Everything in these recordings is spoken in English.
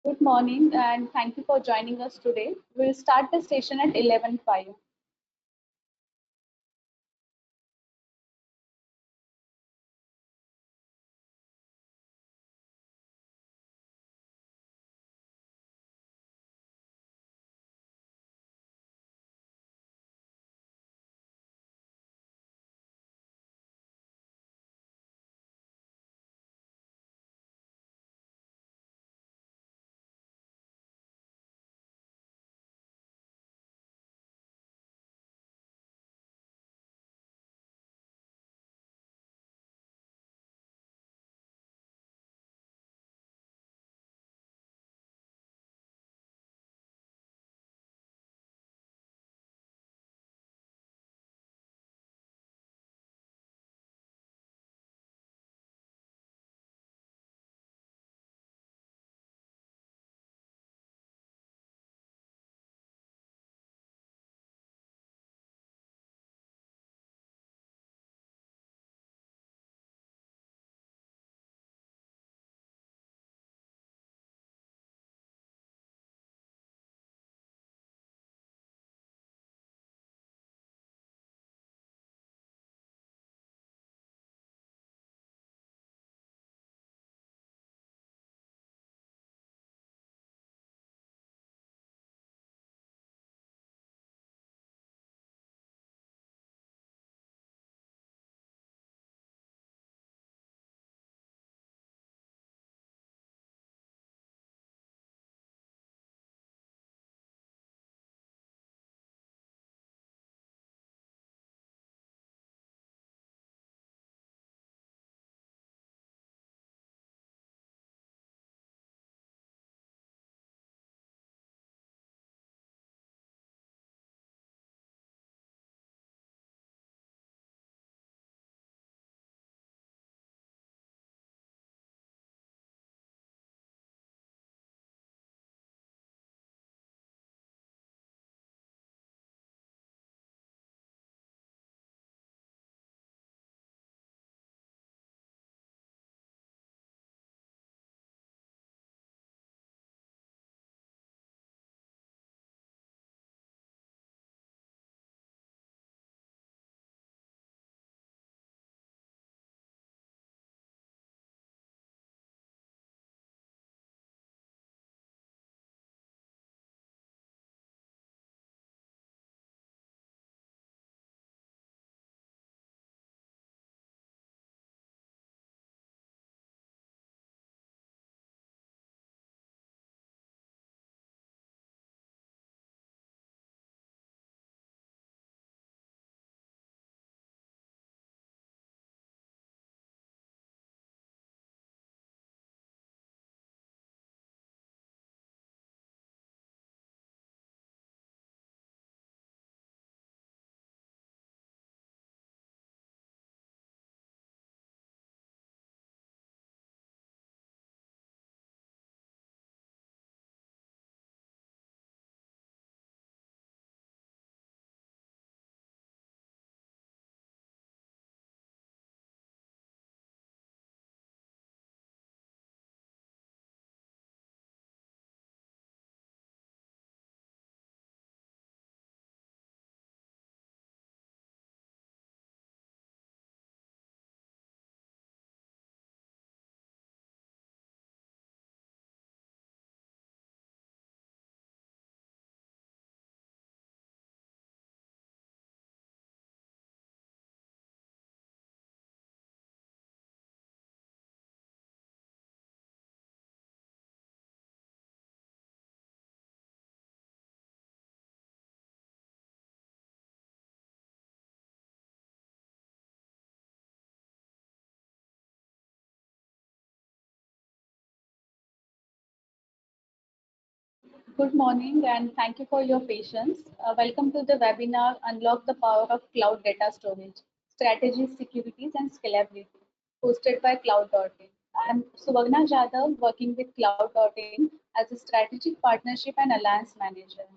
Good morning and thank you for joining us today. We'll start the session at 11:05. Good morning and thank you for your patience. Welcome to the webinar Unlock the Power of Cloud Data Storage, Strategies, Securities and Scalability, hosted by Cloud.in. I'm Suvarna Jadhav, working with Cloud.in as a Strategic Partnership and Alliance Manager.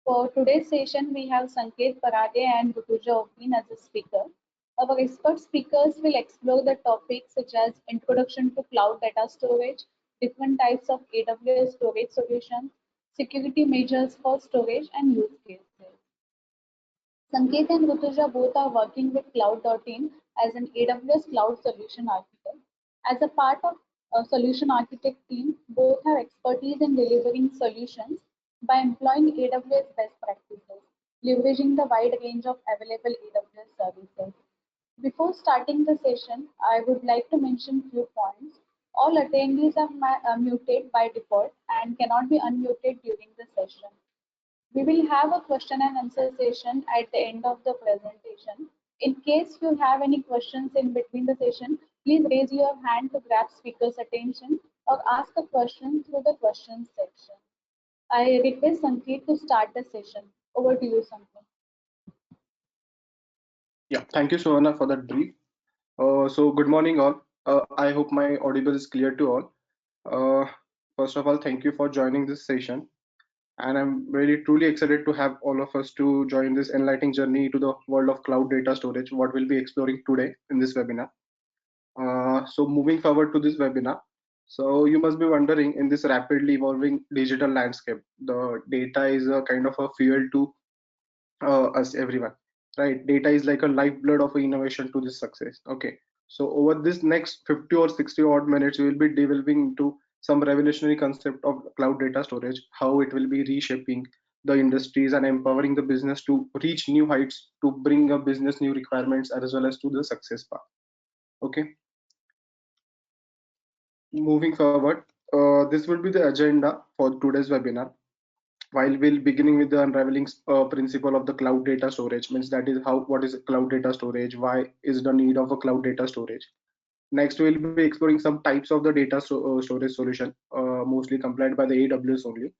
For today's session, we have Sanket Parade and Rutuja Opin as a speaker. Our expert speakers will explore the topics such as introduction to cloud data storage, different types of AWS storage solutions, security measures for storage, and use cases. Sanket and Rutuja both are working with Cloud.in as an AWS Cloud Solution Architect. As a part of a solution architect team, both have expertise in delivering solutions by employing AWS best practices, leveraging the wide range of available AWS services. Before starting the session, I would like to mention few points. All attendees are muted by default and cannot be unmuted during the session. We will have a question and answer session at the end of the presentation. In case you have any questions in between the session, please raise your hand to grab speaker's attention or ask a question through the questions section. I request Sanket to start the session. Over to you, Sanket. Yeah, thank you, Sohana, for that brief. So good morning, all. I hope my audible is clear to all. Uh, First of all, thank you for joining this session. And I'm very truly excited to have all of us to join this enlightening journey to the world of cloud data storage, what we'll be exploring today in this webinar. So moving forward to this webinar, so you must be wondering, in this rapidly evolving digital landscape, the data is a kind of a fuel to us everyone, right? Data is like a lifeblood of innovation to this success. Okay, so over this next 50 or 60 odd minutes we will be delving into some revolutionary concept of cloud data storage, how it will be reshaping the industries and empowering the business to reach new heights, to bring a business new requirements as well as to the success path. Okay, moving forward, this will be the agenda for today's webinar. While we'll beginning with the unraveling principle of the cloud data storage, means that is how, what is cloud data storage, why is the need of a cloud data storage. Next we'll be exploring some types of the data storage solution, mostly compliant by the AWS only.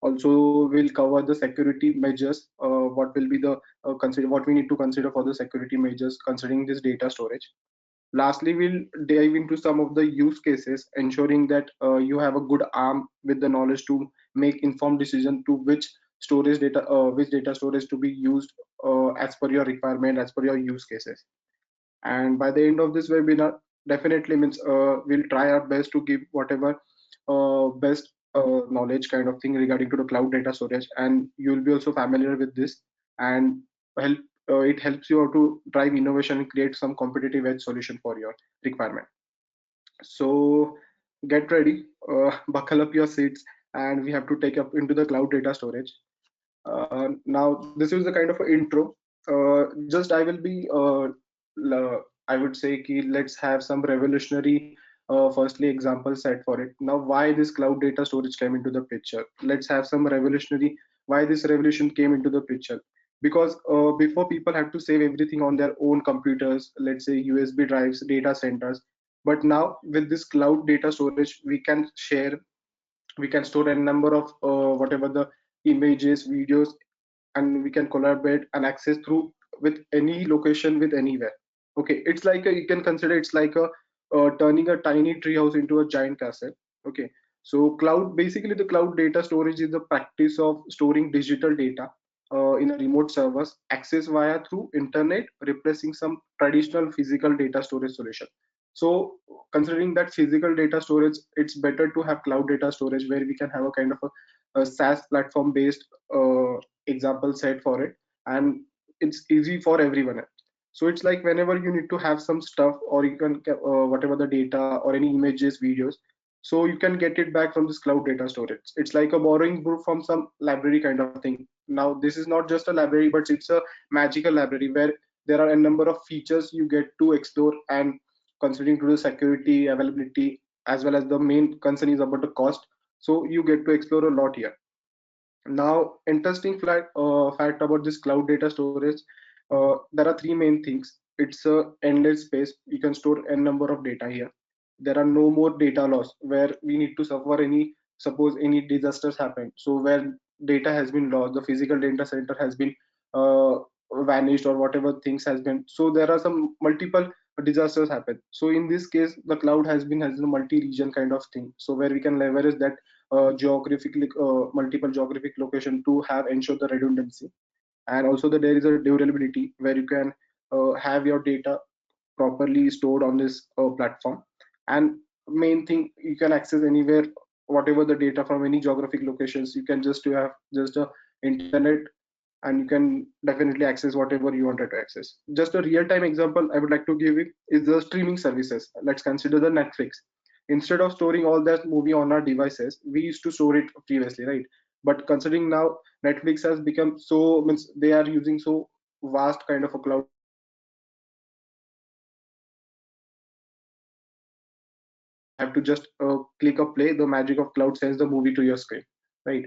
Also we'll cover the security measures, what will be the consider what we need to consider for the security measures considering this data storage. Lastly, we'll dive into some of the use cases, ensuring that you have a good arm with the knowledge to make informed decision to which data storage to be used as per your requirement, as per your use cases. And by the end of this webinar, definitely means we'll try our best to give whatever best knowledge kind of thing regarding to the cloud data storage, and you'll be also familiar with this and help it helps you out to drive innovation and create some competitive edge solution for your requirement. So get ready, buckle up your seats, and we have to take up into the cloud data storage. Now this is the kind of intro. Just I will be I would say ki let's have some revolutionary firstly example set for it. Now why this cloud data storage came into the picture, let's have some revolutionary why this revolution came into the picture. Because before people had to save everything on their own computers, let's say USB drives, data centers, but now with this cloud data storage we can store a number of whatever the images, videos, and we can collaborate and access through with any location, with anywhere. Okay, it's like you can consider it's like a turning a tiny tree house into a giant castle. Okay, so cloud, basically the cloud data storage is the practice of storing digital data in a remote servers access via through internet, replacing some traditional physical data storage solution. So considering that physical data storage, it's better to have cloud data storage where we can have a kind of a SaaS platform based example set for it, and it's easy for everyone. So it's like whenever you need to have some stuff, or you can whatever the data or any images, videos, so you can get it back from this cloud data storage. It's like a borrowing book from some library kind of thing. Now this is not just a library, but it's a magical library where there are a number of features you get to explore, and considering to the security, availability, as well as the main concern is about the cost, so you get to explore a lot here. Now, interesting fact about this cloud data storage, there are three main things. It's a endless space. You can store a number of data here. There are no more data loss where we need to suffer any, suppose any disasters happen. So where data has been lost, the physical data center has been uh, vanished, or whatever things has been. So there are some multiple disasters happen. So in this case, the cloud has a multi-region kind of thing. So where we can leverage that geographically multiple geographic location to have ensure the redundancy, and also that there is a durability where you can have your data properly stored on this platform. And main thing, you can access anywhere, whatever the data from any geographic locations. You can just have just a internet, and you can definitely access whatever you wanted to access. Just a real-time example I would like to give it is the streaming services. Let's consider the Netflix. Instead of storing all that movie on our devices, we used to store it previously, right? But considering now Netflix has become so, means they are using so vast kind of a cloud storage, where you have to just click a play, the magic of cloud sends the movie to your screen, right?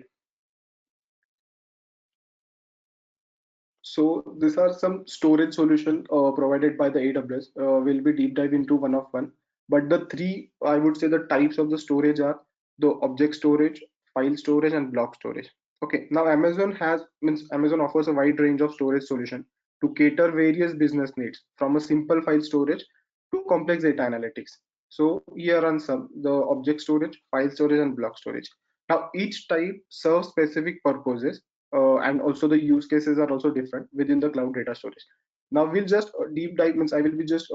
So these are some storage solution provided by the AWS. We'll be deep dive into one of one. But the three, I would say, the types of the storage are the object storage, file storage, and block storage. Okay, now Amazon offers a wide range of storage solution to cater various business needs, from a simple file storage to complex data analytics. So here are some: the object storage, file storage, and block storage. Now each type serves specific purposes, and also the use cases are also different within the cloud data storage. Now we'll just deep dive, means I will be just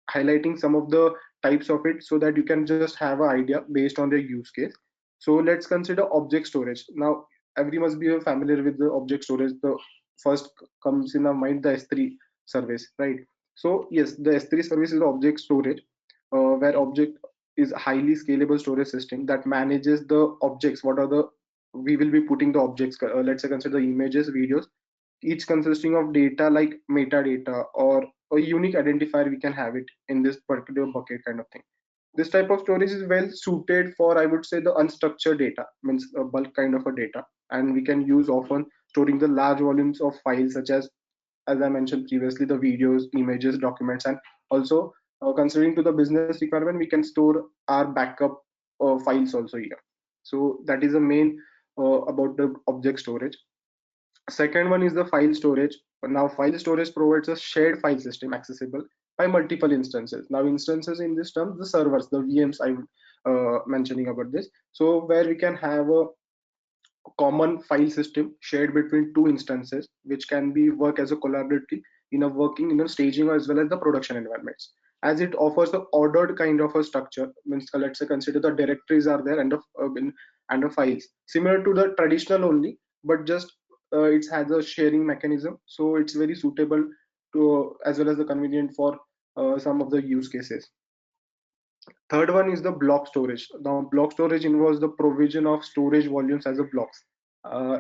highlighting some of the types of it so that you can just have an idea based on their use case. So let's consider object storage. Now every must be familiar with the object storage. The first comes in our mind the S3 service, right? So yes, the S3 service is the object storage, where object is a highly scalable storage system that manages the objects. What are the, we will be putting the objects, let's say consider images, videos, each consisting of data like metadata or a unique identifier. We can have it in this particular bucket kind of thing. This type of storage is well suited for, I would say, the unstructured data, means a bulk kind of a data, and we can use often storing the large volumes of files, such as I mentioned previously, the videos, images, documents, and also considering to the business requirement, we can store our backup files also here. So that is the main about the object storage. Second one is the file storage. Now, file storage provides a shared file system accessible by multiple instances. Now, instances in this term, the servers, the VMs, I'm mentioning about this. So, where we can have a common file system shared between two instances, which can be work as a collaboratively in a working, in a staging, as well as the production environments, as it offers the ordered kind of a structure. Means let's say consider the directories are there and the files similar to the traditional only, but just it has a sharing mechanism, so it's very suitable to, as well as the convenient for some of the use cases. Third one is the block storage. Now, block storage involves the provision of storage volumes as a blocks. Uh,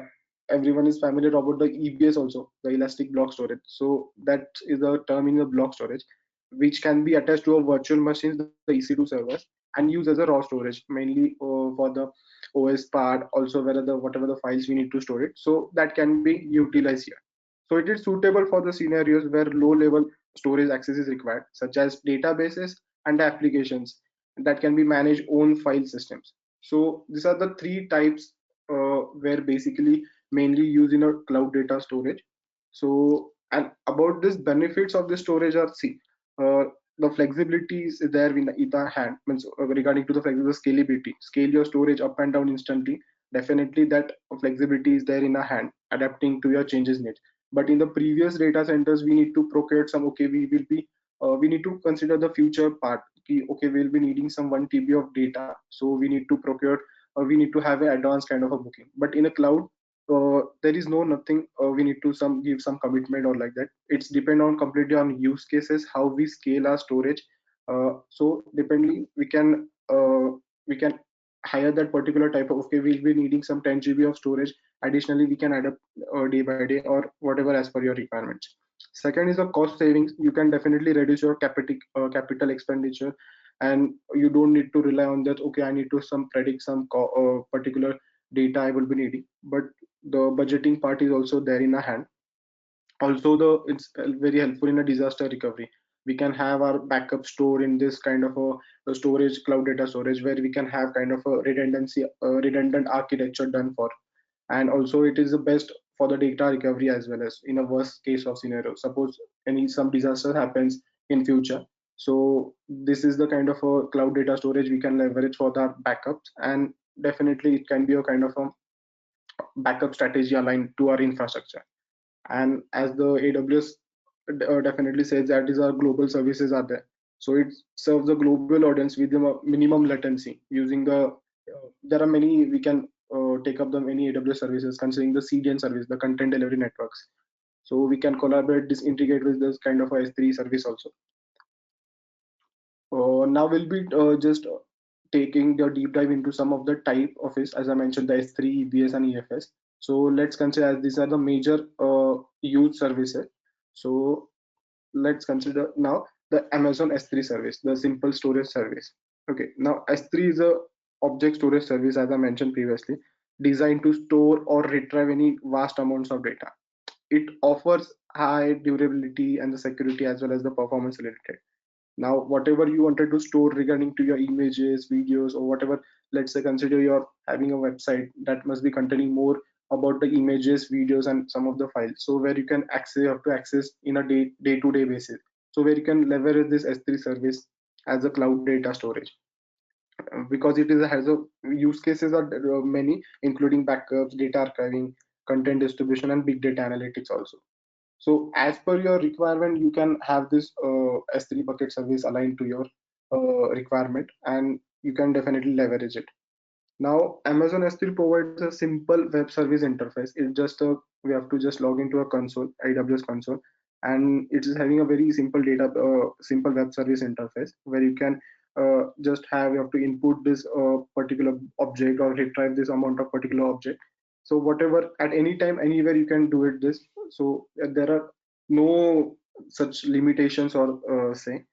Everyone is familiar about the EBS also, the elastic block storage. So that is the term in the block storage, which can be attached to a virtual machines, the EC2 servers, and used as a raw storage, mainly for the OS part, also whether the whatever the files we need to store it. So that can be utilized here. So it is suitable for the scenarios where low level storage access is required, such as databases and applications that can be managed own file systems. So these are the three types where basically mainly used in a cloud data storage. So, and about this benefits of the storage are, see, uh, the flexibility is there in the hand, means regarding to the scalability, scale your storage up and down instantly. Definitely that flexibility is there in a hand, adapting to your changes needs. But in the previous data centers, we need to procure some, okay, we need to consider the future part. Okay, we'll be needing some 1 TB of data, so we need to procure, we need to have an advanced kind of a booking. But in a cloud, there is no nothing, we need to some give some commitment or like that. It's depend on completely on use cases, how we scale our storage. So depending, we can hire that particular type of, okay, we'll be needing some 10 GB of storage. Additionally, we can add up day by day or whatever as per your requirements. Second is the cost savings. You can definitely reduce your capital expenditure, and you don't need to rely on that, okay, I need to some predict some particular data I will be needing. But the budgeting part is also there in a hand. Also, the it's very helpful in a disaster recovery. We can have our backup stored in this kind of a storage, cloud data storage, where we can have kind of a redundant architecture done for. And also it is the best for the data recovery as well, as in a worst case of scenario, suppose any some disaster happens in future. So this is the kind of a cloud data storage we can leverage for the backups, and definitely it can be a kind of a backup strategy aligned to our infrastructure. And as the AWS definitely says, that is our global services are there. So it serves the global audience with the minimum latency using there are many, we can take up the many AWS services considering the CDN service, the content delivery networks. So we can collaborate this, integrate with this kind of a S3 service also. Now we'll be just taking the deep dive into some of the type of it, as I mentioned, the S3, EBS, and EFS. So let's consider as these are the major used services. So let's consider now the Amazon S3 service, the simple storage service. Okay, now S3 is a object storage service, as I mentioned previously, designed to store or retrieve any vast amounts of data. It offers high durability and the security as well as the performance related. Now whatever you wanted to store regarding to your images, videos, or whatever, let's say consider you're having a website that must be containing more about the images, videos, and some of the files, so where you can access, you have to access in a day-to-day basis, so where you can leverage this S3 service as a cloud data storage. Because it is has a use cases are many, including backups, data archiving, content distribution, and big data analytics also. So as per your requirement, you can have this S3 bucket service aligned to your requirement, and you can definitely leverage it. Now, Amazon S3 provides a simple web service interface. It's just we have to just log into a console, AWS console, and it is having a very simple simple web service interface where you can just have, you have to input this particular object or retrieve this amount of particular object. So whatever, at any time, anywhere you can do it. This, so there are no such limitations or say.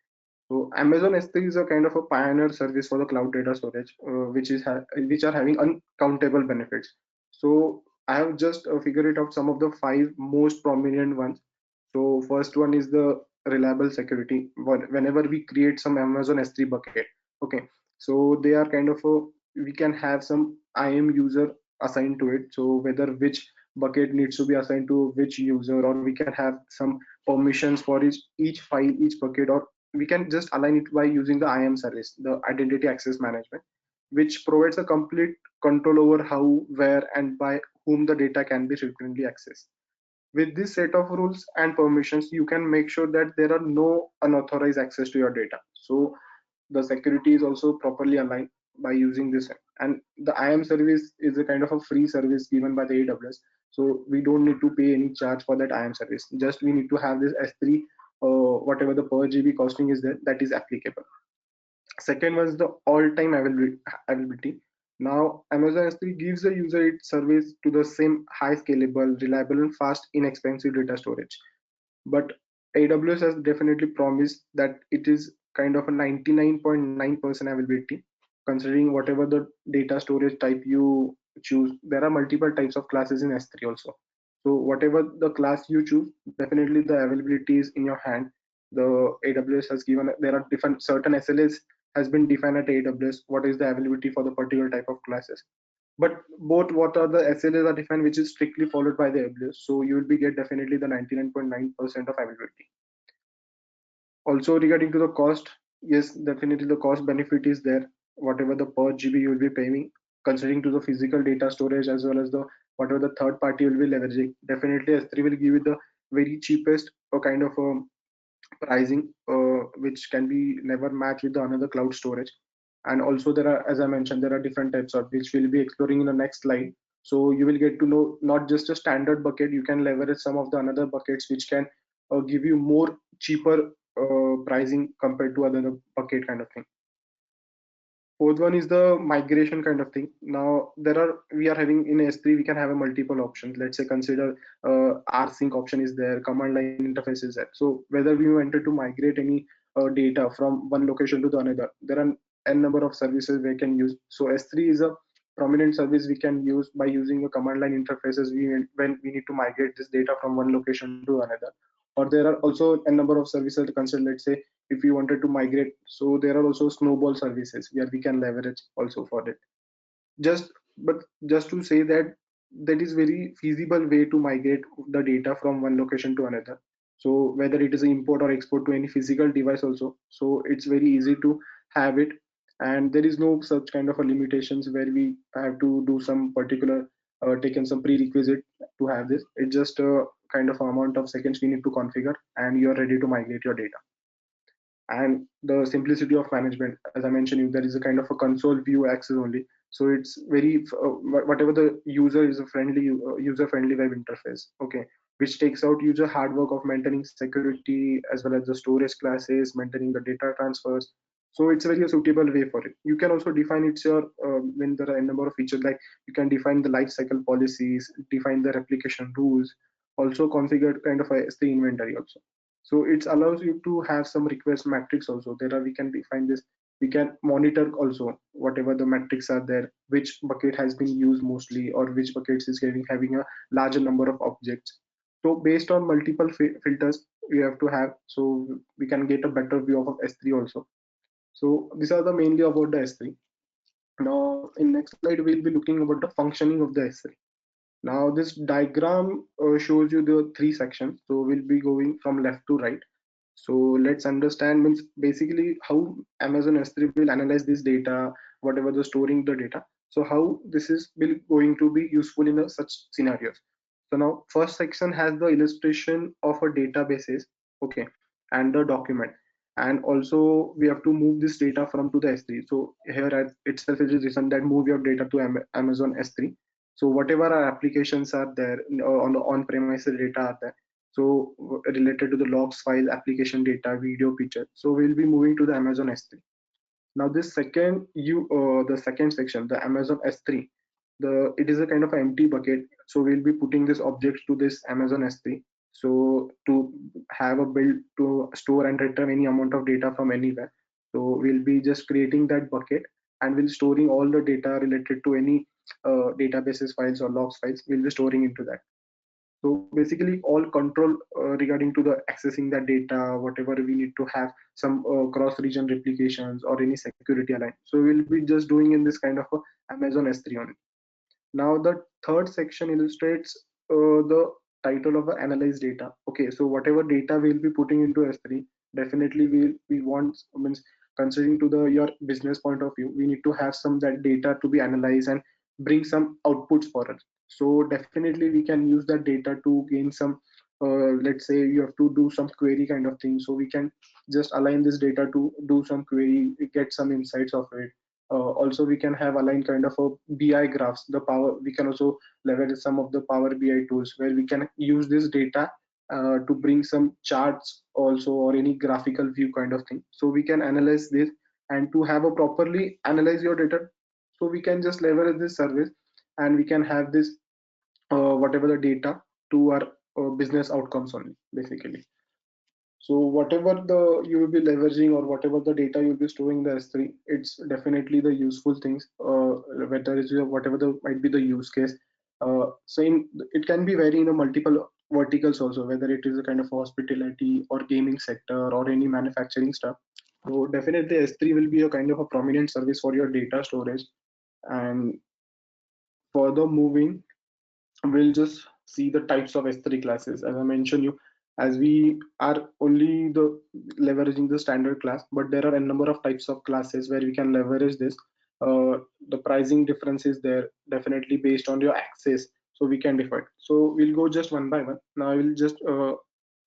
So Amazon S3 is a kind of a pioneer service for the cloud data storage, which are having uncountable benefits. So I have just figured it out some of the five most prominent ones. So first one is the reliable security. Whenever we create some Amazon S3 bucket, okay, so they are kind of a, we can have some IAM user assigned to it. So whether which bucket needs to be assigned to which user, or we can have some permissions for each file, each bucket, or we can just align it by using the IAM service, the identity access management, which provides a complete control over how, where, and by whom the data can be frequently accessed. With this set of rules and permissions, you can make sure that there are no unauthorized access to your data. So the security is also properly aligned by using this. And the IAM service is a kind of a free service given by the AWS. So we don't need to pay any charge for that IAM service. Just we need to have this S3, whatever the per GB costing is there, that is applicable. Second was the all-time availability. Now, Amazon S3 gives the user its service to the same high scalable, reliable, and fast, inexpensive data storage. But AWS has definitely promised that it is kind of a 99.9% availability, considering whatever the data storage type you choose. There are multiple types of classes in S3 also. So whatever the class you choose, definitely the availability is in your hand. The AWS has given, there are different certain SLAs has been defined at AWS. What is the availability for the particular type of classes? But both what are the SLAs are defined, which is strictly followed by the AWS. So you will be get definitely the 99.9% of availability. Also regarding to the cost, yes, definitely the cost benefit is there. Whatever the per GB you will be paying, considering to the physical data storage as well as the whatever the third party will be leveraging, definitely S3 will give you the very cheapest kind of pricing, which can be never matched with the another cloud storage. And also there are, as I mentioned, there are different types of which we'll be exploring in the next slide. So you will get to know not just a standard bucket, you can leverage some of the another buckets which can give you more cheaper pricing compared to other bucket kind of thing. Fourth one is the migration kind of thing. Now there are, we are having in S3 we can have a multiple options. Let's say consider rsync option is there, command line interface is there. So whether we wanted to migrate any data from one location to the another, there are n number of services we can use. So S3 is a prominent service we can use by using a command line interfaces when we need to migrate this data from one location to another. Or there are also a number of services to consider. Let's say if you wanted to migrate, so there are also snowball services where we can leverage also for it. Just but just to say that that is very feasible way to migrate the data from one location to another. So whether it is import or export to any physical device also, so it's very easy to have it. And there is no such kind of a limitations where we have to do some particular taken some prerequisite to have this. It's just a kind of amount of seconds we need to configure and you're ready to migrate your data. and the simplicity of management. As I mentioned, you there is a kind of a console view access only, so it's very whatever the user is a friendly user friendly web interface, okay, which takes out user hard work of maintaining security as well as the storage classes, maintaining the data transfers. So it's a very suitable way for it. You can also define it's your when there are a number of features, like you can define the life cycle policies, define the replication rules, also configure kind of a S3 inventory also. So it allows you to have some request metrics also. There are, we can define this, we can monitor also whatever the metrics are there, which bucket has been used mostly, or which buckets is having a larger number of objects. So based on multiple filters we have to have, so we can get a better view of S3 also. So these are the mainly about the S3. Now in next slide we'll be looking about the functioning of the S3. Now this diagram shows you the three sections. So we'll be going from left to right. So let's understand means basically how Amazon S3 will analyze this data, whatever the storing the data. So how this is will going to be useful in such scenarios. So now first section has the illustration of a databases, okay, and the document. And also we have to move this data from to the S3. So here at itself it is written that move your data to Amazon S3. So whatever our applications are there on the on-premises data are there, so related to the logs file, application data, video, picture, so we'll be moving to the Amazon S3. Now this second the second section, the Amazon S3, the it is a kind of an empty bucket, so we'll be putting this objects to this Amazon S3. So to have a build to store and return any amount of data from anywhere, so we'll be just creating that bucket, and we'll storing all the data related to any databases files or logs files, we'll be storing into that. So basically all control regarding to the accessing that data, whatever we need to have some cross region replications or any security align, so we'll be just doing in this kind of a Amazon S3 only. Now the third section illustrates the title of the analyze data. Okay, so whatever data we'll be putting into S3, definitely we want means considering to the your business point of view, we need to have some that data to be analyzed and bring some outputs for us. So definitely we can use that data to gain some let's say you have to do some query kind of thing. So we can just align this data to do some query, get some insights of it. Also we can have aligned kind of a BI graphs, the power we can also leverage some of the Power BI tools where we can use this data to bring some charts also or any graphical view kind of thing. So we can analyze this, and to have a properly analyze your data, so we can just leverage this service, and we can have this whatever the data to our business outcomes only basically. So whatever the you will be leveraging or whatever the data you'll be storing in the S3, it's definitely the useful things. Whether it's whatever the might be the use case. So it can be very in a multiple verticals also, whether it is a kind of hospitality or gaming sector or any manufacturing stuff. So definitely S3 will be a kind of a prominent service for your data storage. And further moving, we'll just see the types of S3 classes. As I mentioned you, as we are only the leveraging the standard class, but there are a number of types of classes where we can leverage this. The pricing difference is there definitely based on your access, so we can define. So we'll go just one by one. Now I will just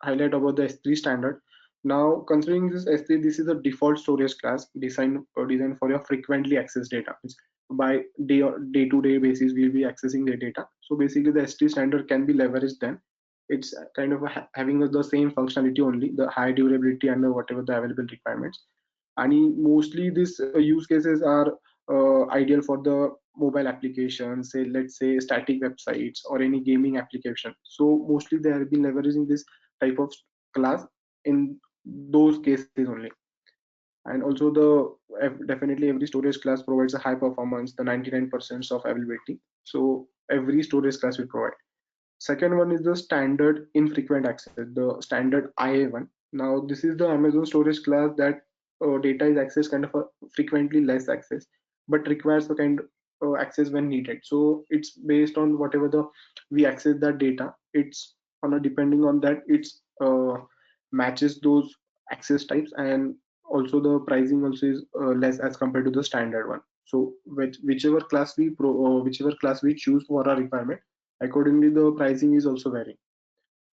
highlight about the S3 standard. Now considering this S3, this is a default storage class designed for your frequently accessed data. By day-to-day basis we'll be accessing the data. So basically the S3 standard can be leveraged then. It's kind of having the same functionality only, the high durability and whatever the available requirements. And mostly these use cases are ideal for the mobile applications, say let's say static websites or any gaming application. So mostly they have been leveraging this type of class in those cases only. And also definitely every storage class provides a high performance, the 99% of availability. So every storage class will provide. Second one is the standard infrequent access, the standard IA1. Now this is the Amazon storage class that data is accessed kind of a frequently less access, but requires the kind of access when needed. So it's based on whatever the we access that data. It's on a depending on that it's matches those access types, and also the pricing also is less as compared to the standard one. So whichever class we choose for our requirement, accordingly the pricing is also varying.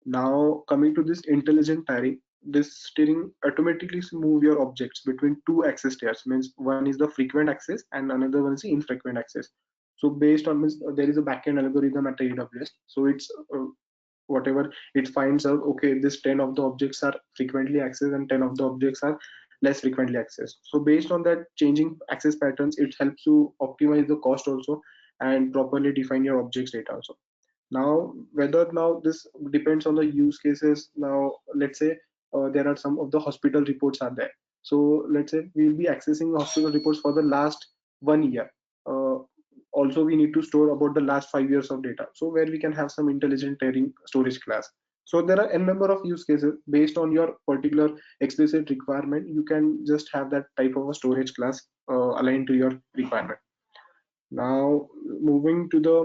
Now coming to this intelligent tiering, this steering automatically move your objects between two access layers. Means one is the frequent access and another one is the infrequent access. So based on this, there is a backend algorithm at AWS. So it's whatever it finds out, okay, this 10 of the objects are frequently accessed and 10 of the objects are less frequently accessed. So based on that changing access patterns, it helps you optimize the cost also and properly define your objects data also. Now whether now this depends on the use cases. Now let's say there are some of the hospital reports are there. So let's say we'll be accessing hospital reports for the last 1 year. uh, Also we need to store about the last 5 years of data, so where we can have some intelligent tiering storage class. So there are a number of use cases based on your particular explicit requirement. You can just have that type of a storage class aligned to your requirement. Now moving to the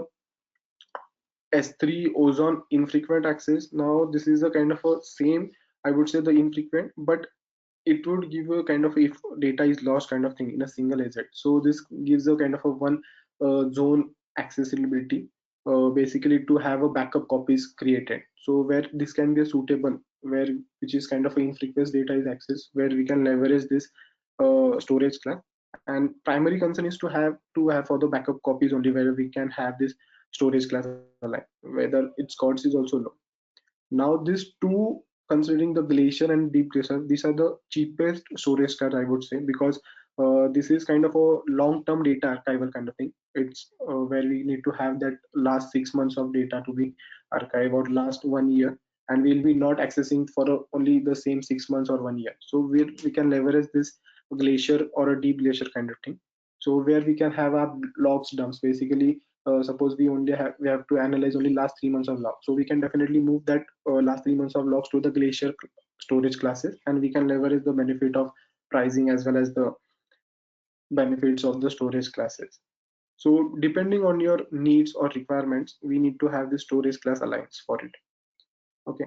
S3 ozone infrequent access. Now this is a kind of a same, I would say the infrequent, but it would give a kind of if data is lost kind of thing in a single agent. So this gives a kind of a one zone accessibility, basically to have a backup copies created. So where this can be a suitable, where which is kind of a infrequent data is accessed, where we can leverage this storage class. And primary concern is to have for the backup copies only, where we can have this storage class aligned, whether its cost is also low. Now these two, considering the glacier and deep glacier, these are the cheapest storage card I would say, because this is kind of a long-term data archival kind of thing. It's where we need to have that last 6 months of data to be archived, or last 1 year, and we'll be not accessing for only the same 6 months or 1 year. So we can leverage this glacier or a deep glacier kind of thing. So where we can have our logs dumps, basically suppose we have to analyze only last 3 months of log, so we can definitely move that last 3 months of logs to the glacier storage classes, and we can leverage the benefit of pricing as well as the benefits of the storage classes. So depending on your needs or requirements, we need to have the storage class alliance for it. Okay,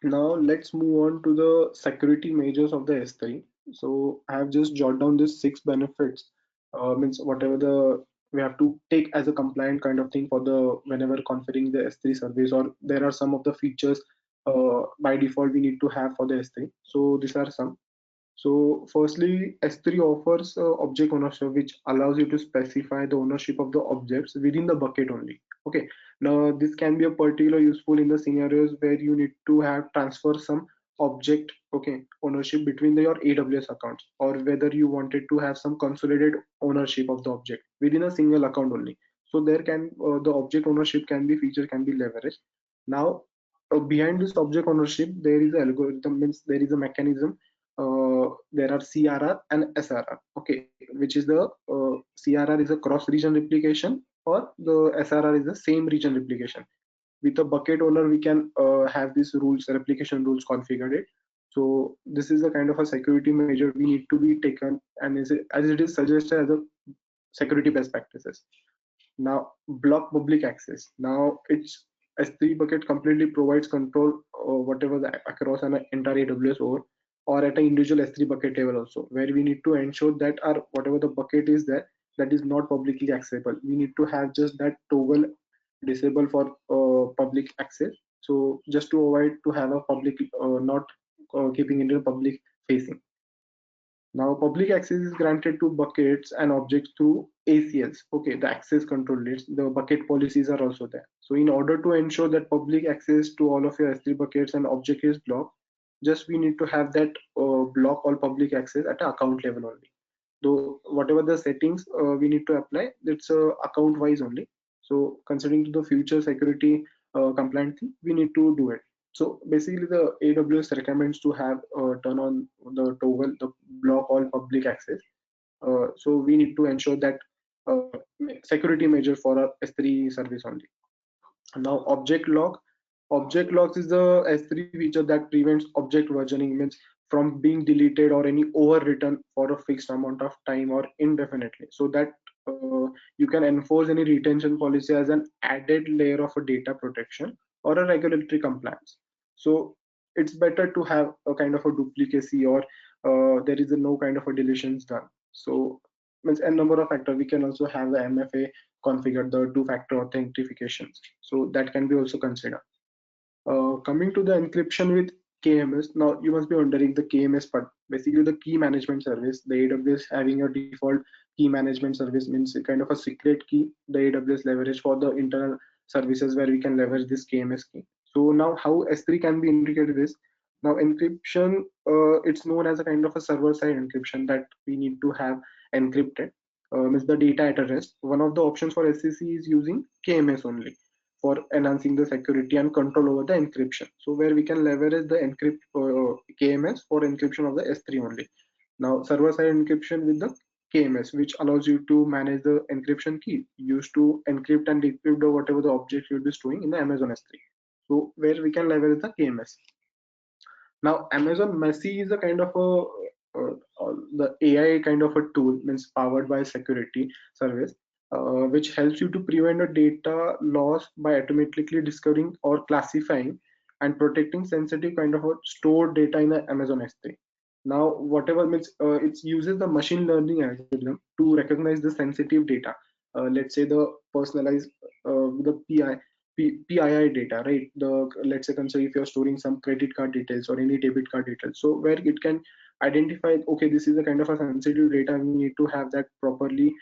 now let's move on to the security measures of the S3. So I have just jotted down these 6 benefits. Means whatever the we have to take as a compliant kind of thing for the whenever configuring the S3 service, or there are some of the features by default we need to have for the S3. So these are some. So firstly, S3 offers object ownership, which allows you to specify the ownership of the objects within the bucket only. Okay. Now this can be a particular useful in the scenarios where you need to have transfer some object, okay, ownership between your AWS accounts, or whether you wanted to have some consolidated ownership of the object within a single account only. So there can the object ownership can be feature can be leveraged. Now behind this object ownership, there is an algorithm, means there is a mechanism. There are CRR and SRR, okay, which is the CRR is a cross region replication, or the SRR is the same region replication. With a bucket owner, we can have these rules, replication rules configured it. So this is a kind of a security measure we need to be taken, and as it is suggested as a security best practices. Now block public access. Now it's S3 bucket completely provides control whatever across an entire AWS or at an individual S3 bucket level also, where we need to ensure that our whatever the bucket is there, that is not publicly accessible. We need to have just that toggle disabled for public access. So just to avoid to have a public not keeping it in a public facing. Now, public access is granted to buckets and objects through ACLs. Okay, the access control lists, the bucket policies are also there. So, in order to ensure that public access to all of your S3 buckets and object is blocked, just we need to have that block all public access at an account level only. Though whatever the settings we need to apply, it's account wise only. So, considering to the future security compliant thing, we need to do it. So basically, the AWS recommends to have turn on the toggle, the block all public access. So we need to ensure that uh, security measure for our S3 service only. Now object logs is the S3 feature that prevents object versioning, means from being deleted or any overwritten for a fixed amount of time or indefinitely, so that you can enforce any retention policy as an added layer of a data protection or a regulatory compliance. So it's better to have a kind of a duplicacy, or there is no kind of a deletions done. So means a number of factors. We can also have the MFA configured, the two-factor authentications. So that can be also considered. Coming to the encryption with KMS. Now you must be wondering the KMS part. Basically, the key management service. The AWS having a default key management service means a kind of a secret key. The AWS leverage for the internal services where we can leverage this KMS key. So now how S3 can be integrated is now encryption. It's known as a kind of a server-side encryption that we need to have encrypted. Means the data at a rest. One of the options for SCC is using KMS only for enhancing the security and control over the encryption. So where we can leverage the encrypt KMS for encryption of the S3 only. Now server-side encryption with the KMS, which allows you to manage the encryption key used to encrypt and decrypt the whatever the object you'll be storing in the Amazon S3. So where we can leverage the KMS. Now, Amazon Messi is a kind of the AI kind of a tool, means powered by security service, which helps you to prevent a data loss by automatically discovering or classifying and protecting sensitive kind of a stored data in the Amazon S3. Now, whatever means it uses the machine learning algorithm to recognize the sensitive data. Let's say the personalized the PII data, right? The let's say consider if you're storing some credit card details or any debit card details, so where it can identify, okay, this is a kind of a sensitive data, we need to have that properly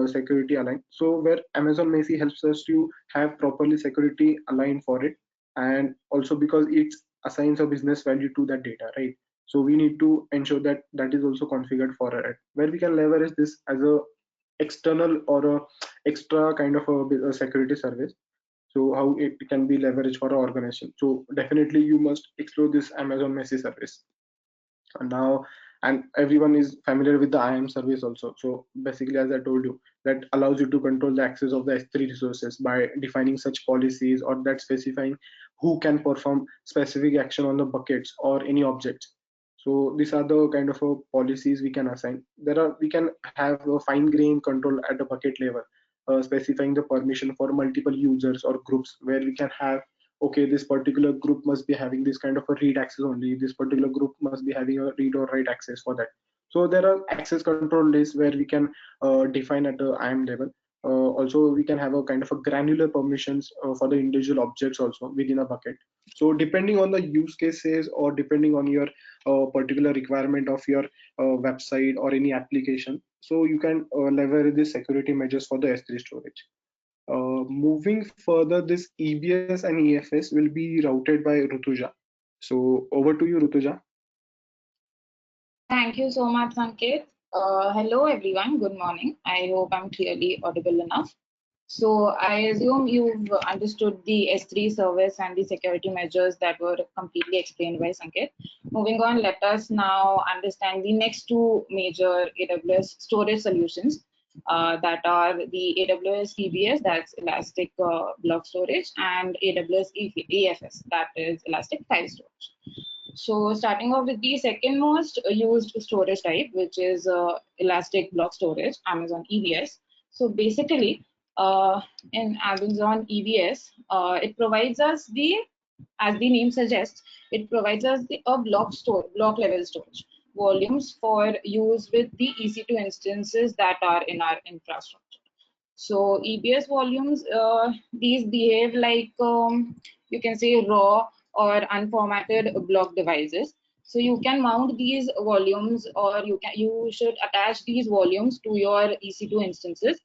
security aligned. So where Amazon Messi helps us to have properly security aligned for it, and also because it assigns a business value to that data, right? So we need to ensure that that is also configured for it, where we can leverage this as a external or a extra kind of a security service. So how it can be leveraged for an organization. So definitely you must explore this Amazon Messi service. And now, and everyone is familiar with the IAM service also. So basically, as I told you, that allows you to control the access of the S3 resources by defining such policies or that specifying who can perform specific action on the buckets or any objects. So these are the kind of policies we can assign. We can have a fine grained control at the bucket level, specifying the permission for multiple users or groups, where we can have, okay, this particular group must be having this kind of a read access only, this particular group must be having a read or write access for that. So there are access control lists where we can define at the IAM level. Also we can have a kind of a granular permissions for the individual objects also within a bucket. So depending on the use cases or depending on your particular requirement of your website or any application, so you can leverage the security measures for the S3 storage. Moving further, this EBS and EFS will be routed by Rutuja. So over to you, Rutuja. Thank you so much, Sanket. Hello, everyone. Good morning. I hope I'm clearly audible enough. So I assume you've understood the S3 service and the security measures that were completely explained by Sanket. Moving on, let us now understand the next two major AWS storage solutions that are the AWS EBS, that's Elastic Block Storage, and AWS EFS, that is Elastic File Storage. So starting off with the second most used storage type, which is Elastic Block Storage, Amazon EBS. So basically, in Amazon EBS, it provides us the, as the name suggests, it provides us a block level storage volumes for use with the EC2 instances that are in our infrastructure. So EBS volumes, these behave like you can say raw or unformatted block devices. So you can mount these volumes, or you should attach these volumes to your EC2 instances.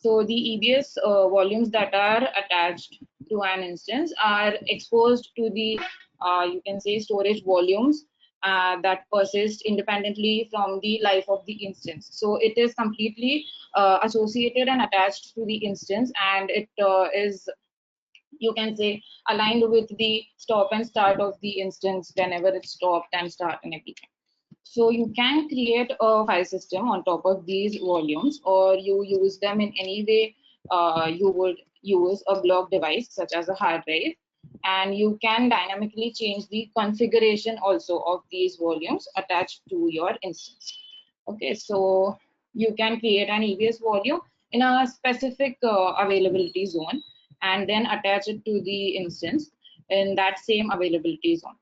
So the EBS volumes that are attached to an instance are exposed to the you can say storage volumes that persist independently from the life of the instance. So it is completely associated and attached to the instance, and it is, you can say, aligned with the stop and start of the instance whenever it's stopped and start and everything. So you can create a file system on top of these volumes, or you use them in any way you would use a block device such as a hard drive, and you can dynamically change the configuration also of these volumes attached to your instance. Okay, so you can create an EBS volume in a specific availability zone and then attach it to the instance in that same availability zone.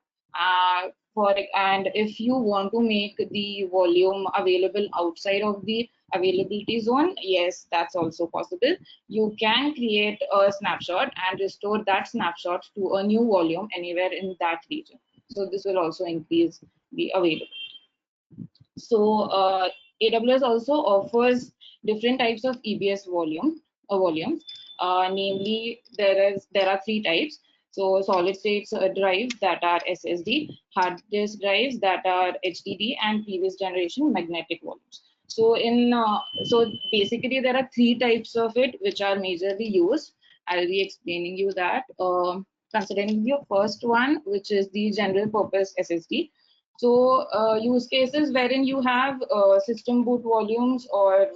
And if you want to make the volume available outside of the availability zone, yes, that's also possible. You can create a snapshot and restore that snapshot to a new volume anywhere in that region. So this will also increase the availability. So AWS also offers different types of EBS volumes. Namely, there are three types. So solid state drives that are SSD, hard disk drives that are HDD, and previous generation magnetic volumes. So so basically there are three types of it which are majorly used. I'll be explaining you that. Considering your first one, which is the general purpose SSD. So use cases wherein you have system boot volumes, or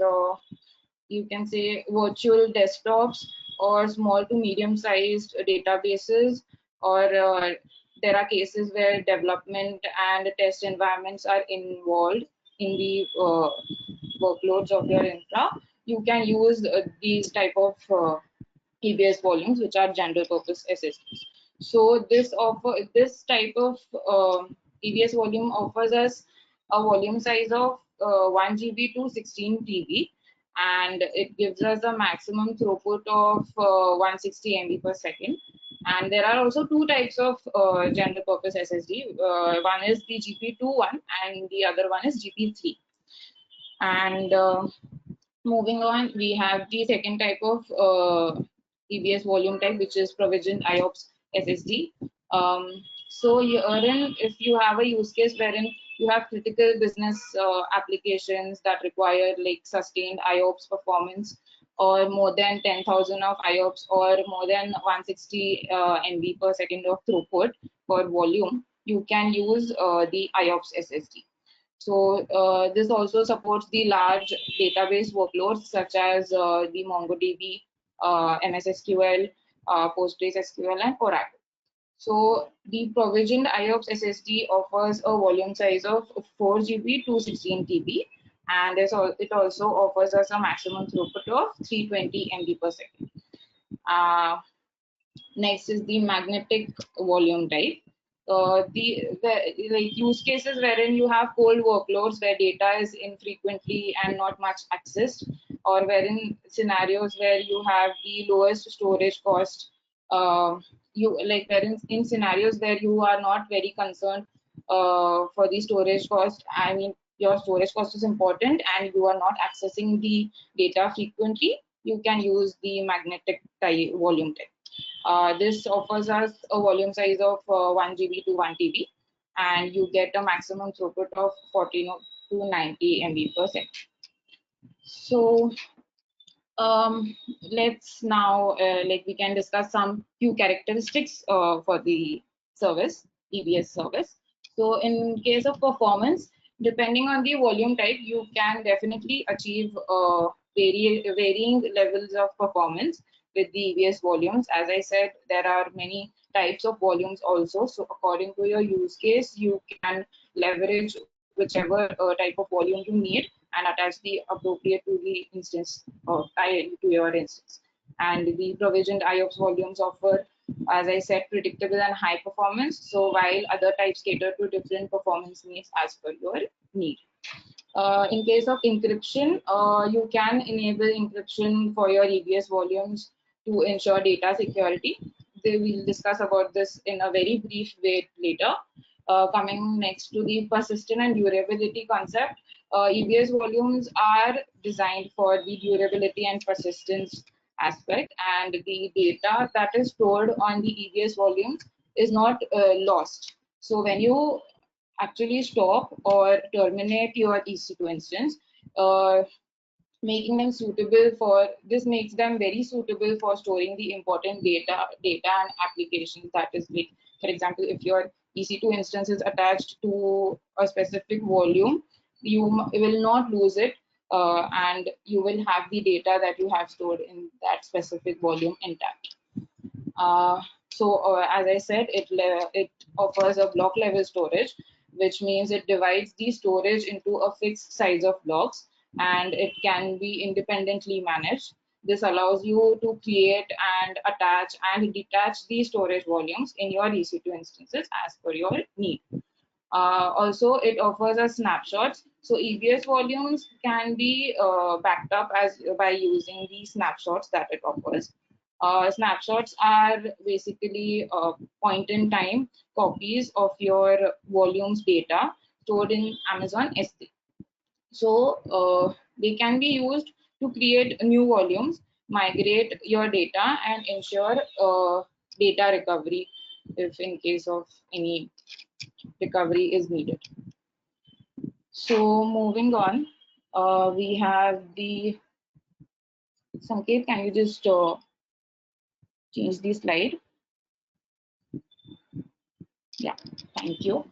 you can say virtual desktops, or small to medium sized databases, or there are cases where development and test environments are involved in the workloads of your infra. You can use these type of EBS volumes, which are general purpose SSDs. So this type of EBS volume offers us a volume size of 1 GB to 16 TB, and it gives us a maximum throughput of 160 MB per second. And there are also two types of general purpose SSD. One is the GP21 and the other one is GP3. And moving on, we have the second type of EBS volume type, which is provisioned IOPS SSD. So herein, if you have a use case wherein you have critical business applications that require like sustained IOPS performance, or more than 10,000 of IOPS, or more than 160 MB per second of throughput per volume, you can use the IOPS SSD. So this also supports the large database workloads such as the MongoDB, MS SQL, PostgreSQL, and Oracle. So the provisioned IOPS SSD offers a volume size of 4 GB to 16 TB, and it also offers us a maximum throughput of 320 MB per second. Next is the magnetic volume type. The like use cases wherein you have cold workloads where data is infrequently and not much accessed, or wherein scenarios where you have the lowest storage cost. You like wherein in scenarios where you are not very concerned for the storage cost. I mean, your storage cost is important and you are not accessing the data frequently. You can use the magnetic type volume type. This offers us a volume size of 1 GB to 1 TB, and you get a maximum throughput of 40 to 90 MB per second. So let's now we can discuss some few characteristics for the service, EBS service. So in case of performance, depending on the volume type, you can definitely achieve varying levels of performance with the EBS volumes. As I said, there are many types of volumes also. So according to your use case, you can leverage whichever type of volume you need and attach the appropriate to the instance or tie to your instance. And the provisioned IOPS volumes offer, as I said, predictable and high performance. So while other types cater to different performance needs as per your need. In case of encryption, you can enable encryption for your EBS volumes to ensure data security. We'll discuss about this in a very brief way later. Coming next to the persistent and durability concept, EBS volumes are designed for the durability and persistence aspect, and the data that is stored on the EBS volumes is not lost. So when you actually stop or terminate your EC2 instance, making them suitable for this makes them very suitable for storing the important data and applications. That is, like, for example, if your EC2 instance is attached to a specific volume, you will not lose it, and you will have the data that you have stored in that specific volume intact. As I said, it offers a block level storage, which means it divides the storage into a fixed size of blocks, and it can be independently managed. This allows you to create and attach and detach the storage volumes in your EC2 instances as per your need. Also, it offers us snapshots. So EBS volumes can be backed up by using the snapshots that it offers. Snapshots are basically point-in-time copies of your volumes data stored in Amazon S3. So they can be used to create new volumes, migrate your data, and ensure data recovery if in case of any recovery is needed. So moving on, we have the Sanket. Can you just change the slide? Yeah, thank you.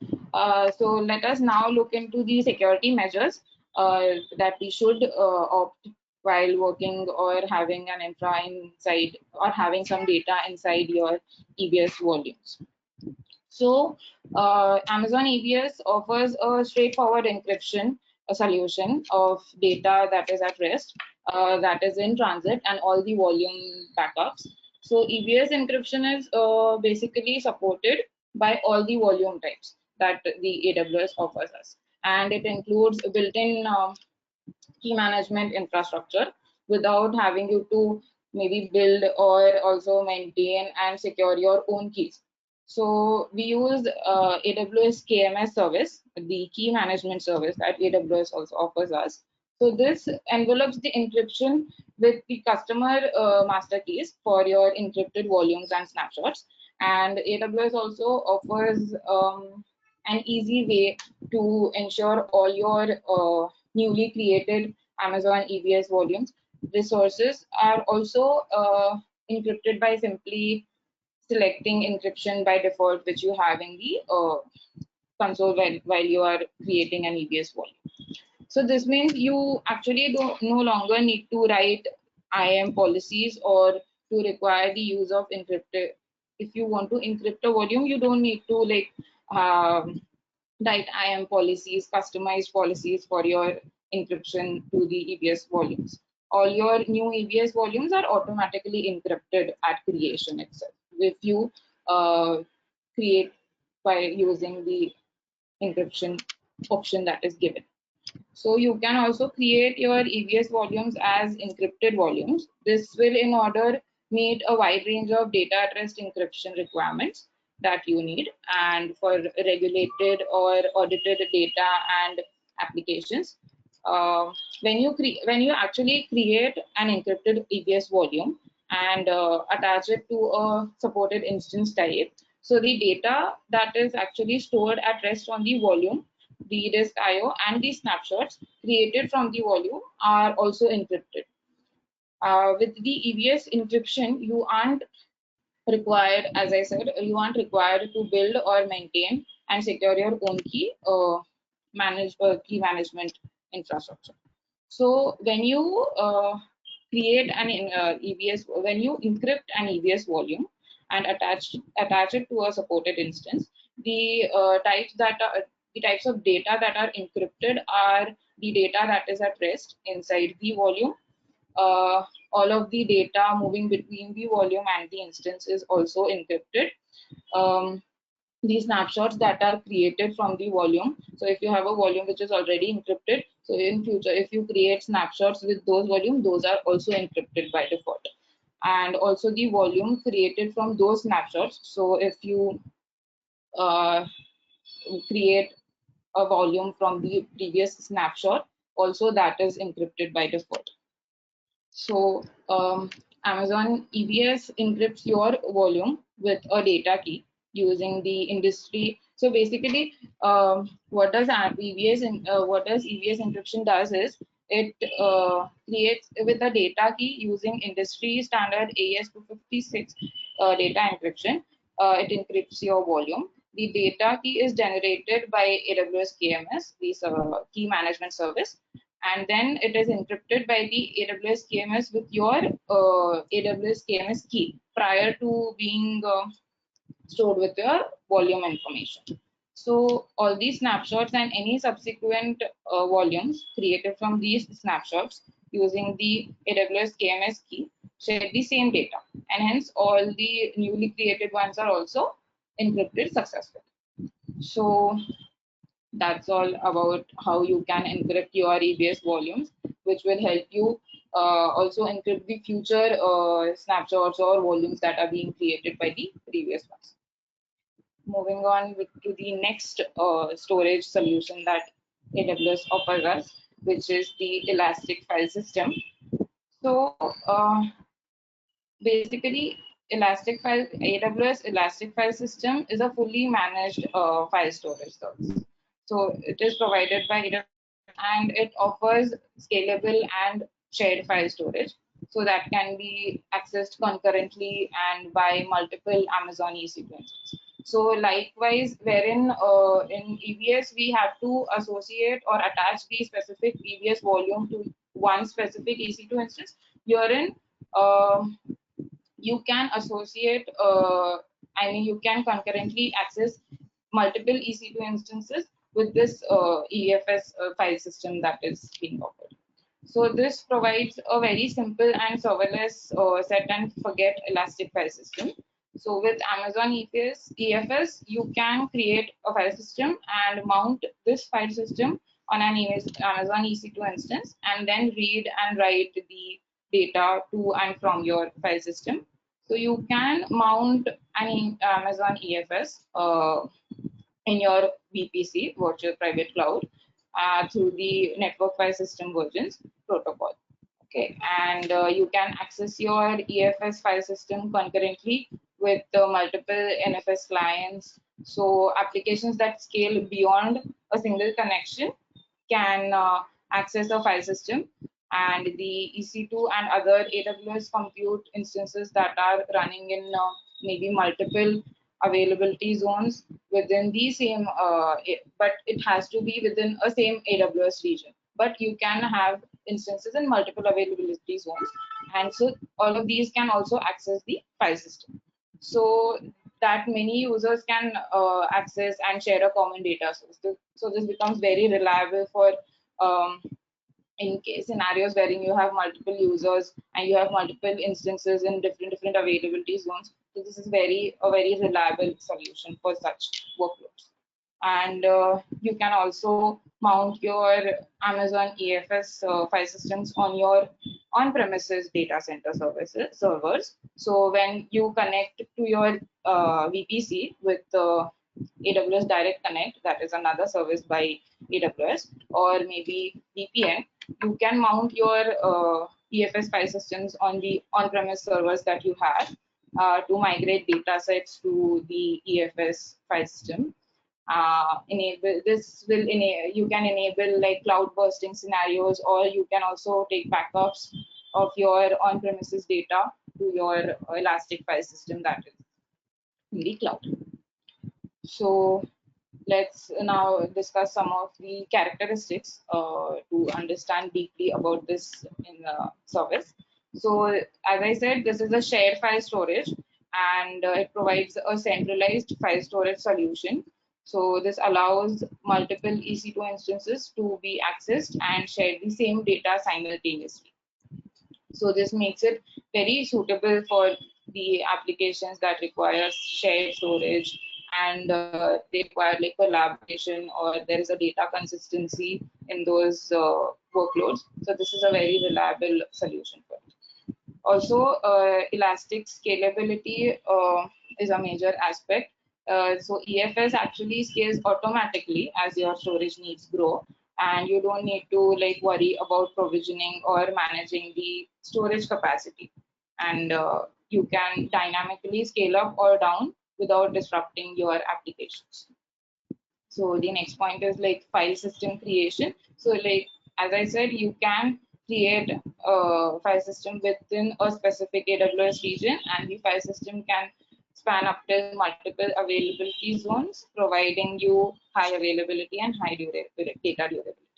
So let us now look into the security measures that we should opt while working or having an infra inside or having some data inside your EBS volumes. So Amazon EBS offers a straightforward encryption solution of data that is at rest, that is in transit, and all the volume backups. So EBS encryption is basically supported by all the volume types that the AWS offers us. And it includes built-in key management infrastructure without having you to maybe build or also maintain and secure your own keys. So we use AWS KMS service, the key management service that AWS also offers us. So this envelopes the encryption with the customer master keys for your encrypted volumes and snapshots. And AWS also offers an easy way to ensure all your newly created Amazon EBS volumes resources are also encrypted by simply selecting encryption by default, which you have in the console while you are creating an EBS volume. So this means you actually no longer need to write IAM policies or to require the use of encrypted. If you want to encrypt a volume, you don't need to like write IAM policies, customized policies for your encryption to the EBS volumes. All your new EBS volumes are automatically encrypted at creation itself if you create by using the encryption option that is given. So you can also create your EBS volumes as encrypted volumes. This will in order meet a wide range of data at rest encryption requirements that you need, and for regulated or audited data and applications. When you actually create an encrypted EBS volume and attach it to a supported instance type, so the data that is actually stored at rest on the volume, the disk IO, and the snapshots created from the volume are also encrypted. With the EBS encryption, you aren't required, as I said, you aren't required to build or maintain and secure your own key key management infrastructure. So when you create an EBS, when you encrypt an EBS volume and attach it to a supported instance, the types of data that are encrypted are the data that is at rest inside the volume. All of the data moving between the volume and the instance is also encrypted. The snapshots that are created from the volume. So if you have a volume which is already encrypted, so in future, if you create snapshots with those volume, those are also encrypted by default. And also the volume created from those snapshots. So if you create a volume from the previous snapshot, also that is encrypted by default. So Amazon EBS encrypts your volume with a data key using the industry. So basically, what does EBS encryption does is it creates with a data key using industry standard AES-256 data encryption. It encrypts your volume. The data key is generated by AWS KMS, the key management service, and then it is encrypted by the AWS KMS with your AWS KMS key prior to being stored with your volume information. So all these snapshots and any subsequent volumes created from these snapshots using the AWS KMS key share the same data, and hence all the newly created ones are also encrypted successfully. So that's all about how you can encrypt your EBS volumes, which will help you also encrypt the future snapshots or volumes that are being created by the previous ones. Moving on to the next storage solution that AWS offers us, which is the elastic file system. So basically, AWS Elastic File System is a fully managed file storage service. So it is provided by AWS and it offers scalable and shared file storage. So that can be accessed concurrently and by multiple Amazon EC2 instances. So likewise, wherein in EBS we have to associate or attach the specific EBS volume to one specific EC2 instance, herein you can associate, you can concurrently access multiple EC2 instances with this EFS file system that is being offered. So this provides a very simple and serverless set and forget elastic file system. So with Amazon EFS, you can create a file system and mount this file system on an Amazon EC2 instance and then read and write the data to and from your file system. So you can mount an Amazon EFS in your VPC, Virtual Private Cloud, through the Network File System Versions protocol. Okay, and you can access your EFS file system concurrently with multiple NFS clients. So applications that scale beyond a single connection can access a file system, and the EC2 and other AWS compute instances that are running in maybe multiple availability zones within the same, but it has to be within a same AWS region. But you can have instances in multiple availability zones, and so all of these can also access the file system, so that many users can access and share a common data source. So this becomes very reliable for in case scenarios wherein you have multiple users and you have multiple instances in different availability zones. So this is a very reliable solution for such workloads. And you can also mount your Amazon EFS file systems on your on-premises data center servers. So when you connect to your VPC with AWS Direct Connect, that is another service by AWS, or maybe VPN, you can mount your EFS file systems on the on-premise servers that you have to migrate data sets to the EFS file system. You can enable like cloud bursting scenarios, or you can also take backups of your on-premises data to your elastic file system that is in the cloud. So let's now discuss some of the characteristics to understand deeply about this in service. So as I said, this is a shared file storage, and it provides a centralized file storage solution. So this allows multiple EC2 instances to be accessed and share the same data simultaneously. So this makes it very suitable for the applications that require shared storage, and they require like collaboration, or there is a data consistency in those workloads. So this is a very reliable solution for it. Also, elastic scalability is a major aspect. So EFS actually scales automatically as your storage needs grow, and you don't need to like worry about provisioning or managing the storage capacity. And you can dynamically scale up or down without disrupting your applications. So the next point is like file system creation. So like, as I said, you can create a file system within a specific AWS region, and the file system can span up to multiple availability zones, providing you high availability and high data durability.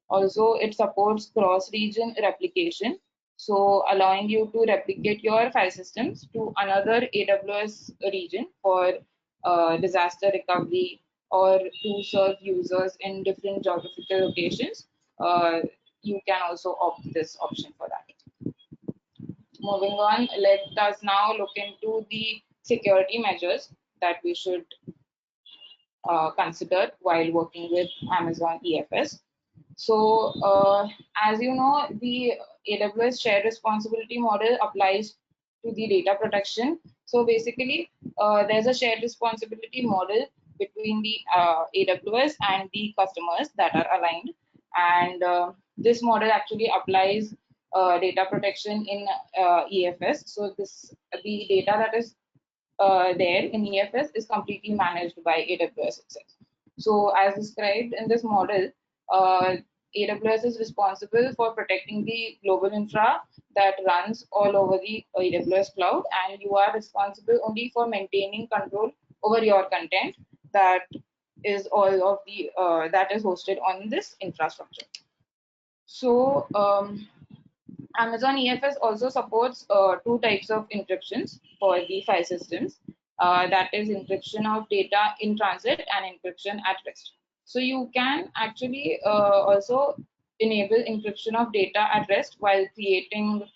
Also, it supports cross-region replication, so allowing you to replicate your file systems to another AWS region for disaster recovery, or to serve users in different geographical locations. You can also opt this option for that. Moving on, let us now look into the security measures that we should consider while working with Amazon EFS. So as you know, the AWS shared responsibility model applies to the data protection. So basically, there's a shared responsibility model between the AWS and the customers that are aligned, and this model actually applies data protection in EFS. So the data that is there in EFS is completely managed by AWS itself. So as described in this model, AWS is responsible for protecting the global infra that runs all over the AWS cloud, and you are responsible only for maintaining control over your content that is all of the that is hosted on this infrastructure. So Amazon EFS also supports two types of encryptions for the file systems. That is encryption of data in transit and encryption at rest. So you can actually also enable encryption of data at rest while creating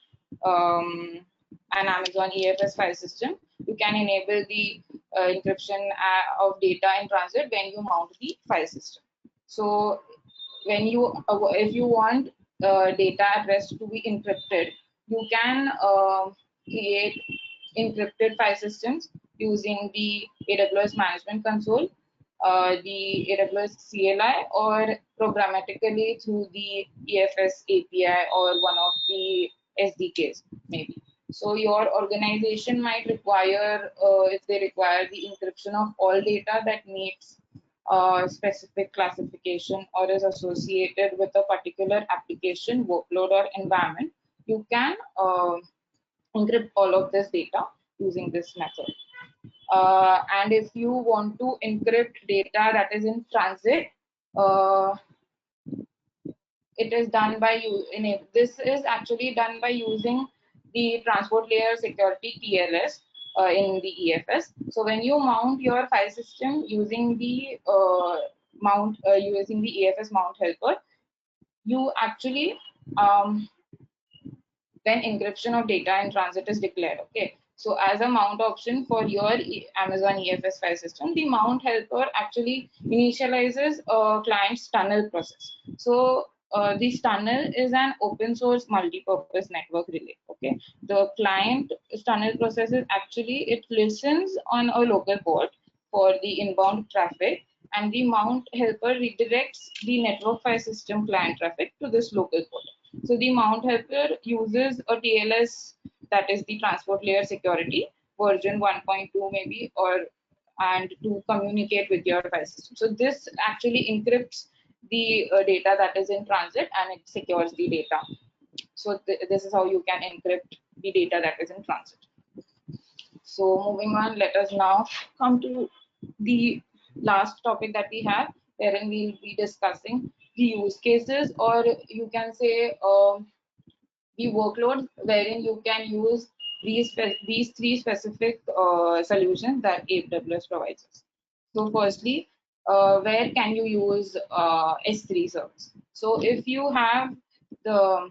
an Amazon EFS file system. You can enable the encryption of data in transit when you mount the file system. So when you if you want data at rest to be encrypted, you can create encrypted file systems using the AWS Management Console, the AWS CLI, or programmatically through the EFS API or one of the SDKs, maybe. So your organization might require, if they require the encryption of all data that meets specific classification or is associated with a particular application, workload, or environment, you can encrypt all of this data using this method. And if you want to encrypt data that is in transit, it is done by this is actually done by using the transport layer security TLS in the EFS. So when you mount your file system using the using the EFS mount helper, you actually then encryption of data in transit is declared. Okay, so as a mount option for your Amazon EFS file system, the mount helper actually initializes a client's tunnel process. So this tunnel is an open source multi-purpose network relay. Okay, the client tunnel process is actually, it listens on a local port for the inbound traffic, and the mount helper redirects the network file system client traffic to this local port. So the mount helper uses a TLS, that is the transport layer security version 1.2 maybe, and to communicate with your file system. So this actually encrypts the data that is in transit, and it secures the data. So this is how you can encrypt the data that is in transit. So moving on, let us now come to the last topic that we have, wherein we'll be discussing the use cases, or you can say the workloads wherein you can use these three specific solutions that AWS provides us. So firstly, where can you use S3 service? So if you have data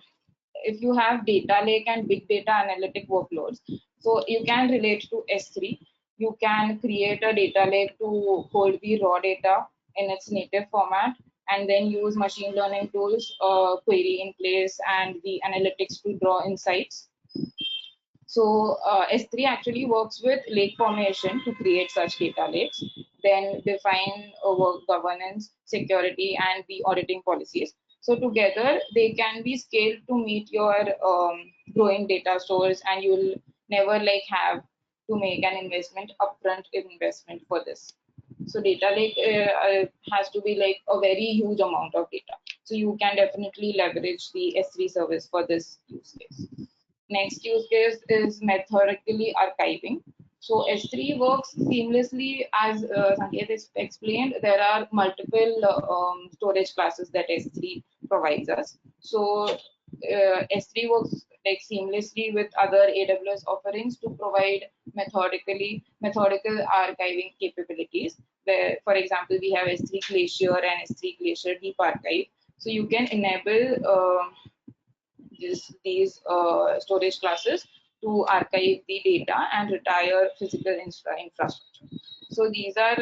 lake and big data analytic workloads, so you can relate to S3. You can create a data lake to hold the raw data in its native format, and then use machine learning tools, query in place, and the analytics to draw insights. So S3 actually works with lake formation to create such data lakes, then define work governance, security, and the auditing policies. So together they can be scaled to meet your growing data stores, and you'll never have to make an upfront investment for this. So data lake has to be a very huge amount of data. So you can definitely leverage the S3 service for this use case. Next use case is methodically archiving. So S3 works seamlessly, as Sanket explained. There are multiple storage classes that S3 provides us. So S3 works seamlessly with other AWS offerings to provide methodical archiving capabilities. Where, for example, we have S3 Glacier and S3 Glacier Deep Archive. So you can enable these storage classes to archive the data and retire physical infrastructure. So these are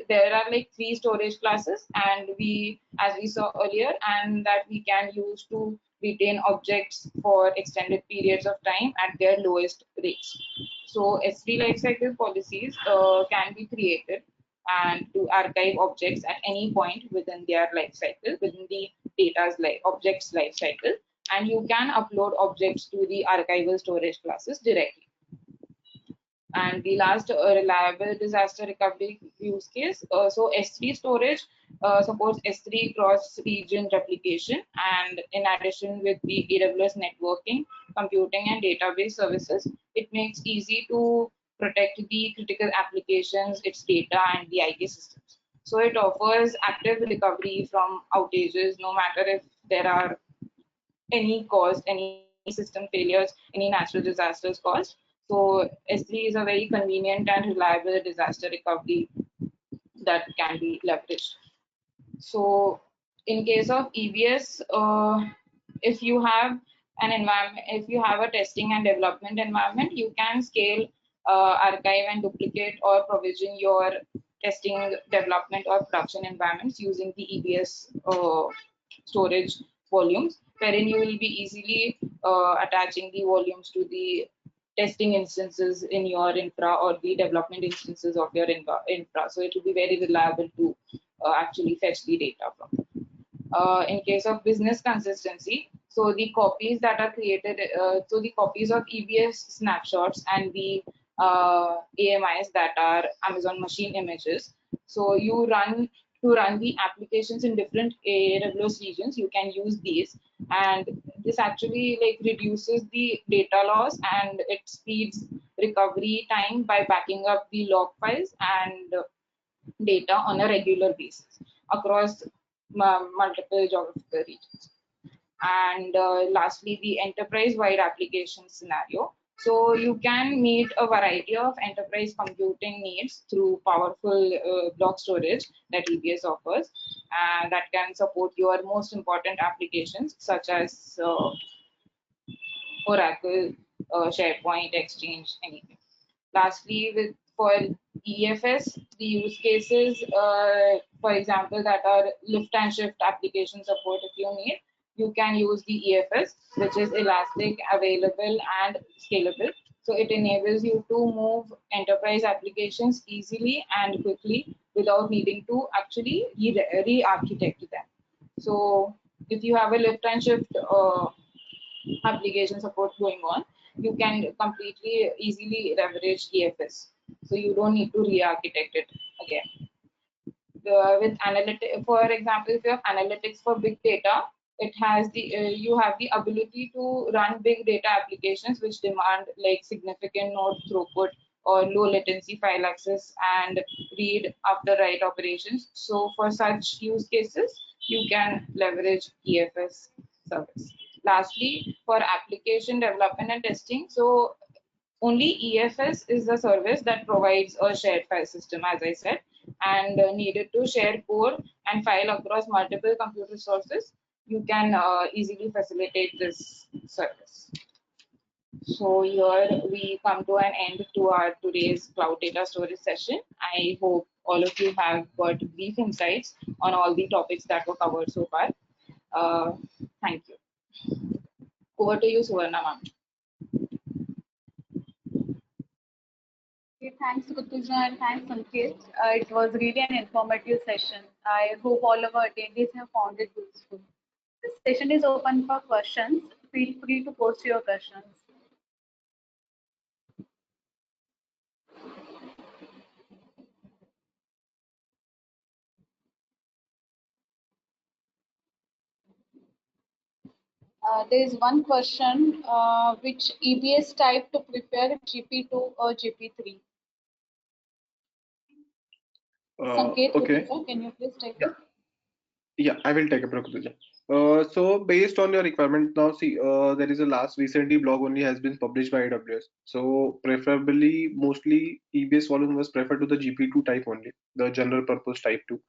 there are three storage classes, and as we saw earlier, and that we can use to retain objects for extended periods of time at their lowest rates. So S3 lifecycle policies can be created and to archive objects at any point within their life cycle, within the data's object's life cycle, and you can upload objects to the archival storage classes directly. And the last, reliable disaster recovery use case. So S3 storage supports S3 cross-region replication, and in addition with the AWS networking, computing, and database services, it makes easy to protect the critical applications, its data, and the IT systems. So it offers active recovery from outages, no matter if there are any cause, any system failures, any natural disasters caused. So S3 is a very convenient and reliable disaster recovery that can be leveraged. So in case of EBS, if you have an environment, if you have a testing and development environment, you can scale, archive, and duplicate or provision your testing, development, or production environments using the EBS storage volumes, wherein you will be easily attaching the volumes to the testing instances in your infra or the development instances of your infra. So it will be very reliable to actually fetch the data from. In case of business consistency, so the copies that are created, so the copies of EBS snapshots and the AMIs that are Amazon machine images. So you run to run the applications in different AWS regions, you can use these, and this actually like reduces the data loss and it speeds recovery time by backing up the log files and data on a regular basis across multiple geographical regions. And lastly, the enterprise-wide application scenario. So you can meet a variety of enterprise computing needs through powerful block storage that EBS offers, and that can support your most important applications such as Oracle, SharePoint, Exchange, anything. Lastly, with for EFS, the use cases, for example, that are lift and shift application support, if you need, you can use the EFS, which is elastic, available, and scalable. So it enables you to move enterprise applications easily and quickly without needing to actually re-architect them. So if you have a lift and shift application support going on, you can completely easily leverage EFS. So you don't need to re-architect it again. With analytics, for example, if you have analytics for big data, it has the you have the ability to run big data applications which demand like significant node throughput or low latency file access and read after write operations. So for such use cases, you can leverage EFS service. Lastly, for application development and testing, so only EFS is the service that provides a shared file system, as I said, and needed to share code and file across multiple computer sources. You can easily facilitate this service. So here we come to an end to our today's cloud data storage session. I hope all of you have got brief insights on all the topics that were covered so far. Thank you. Over to you, Suvarna ma'am. Okay, thanks, Rutuja, and thanks, Sanket. It was really an informative session. I hope all of our attendees have found it useful. This session is open for questions. Feel free to post your questions. There is one question, which EBS type to prepare GP2 or GP3? Sanket, Okay. Rutuja, can you please take Yeah. it? Yeah, I will take a Prakutuja. So based on your requirement now, see, there is a last recently blog only has been published by AWS. So preferably, mostly EBS volume was preferred to the GP2 type only, the general purpose type 2.